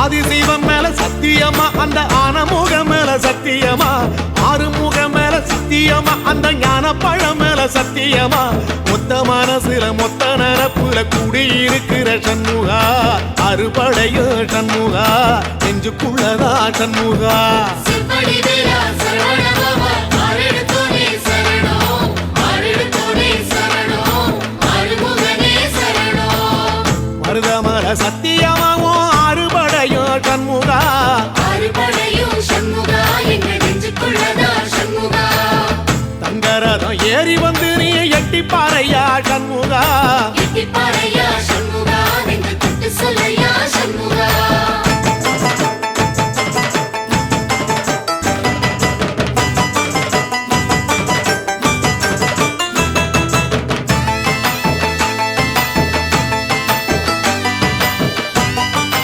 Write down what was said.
ஆதிசைவம் மேல சத்தியமா அந்த ஆனமுகம் மேல சத்தியமா ஆறுமுகம் மேல சத்தியமா அந்த ஞான பழம் மேல சத்தியமா மொத்த மனசுல மொத்த நரப்புல கூடியிருக்கிற சண்முகா அறுபடையும் சண்முகா நெஞ்சுக்குள்ளதா சண்முகா மருதமர சத்தியமாவும் அறுபடையும் சண்முகா தங்கரதம் ஏறி வந்து நீ எட்டி பாறையா சண்முகா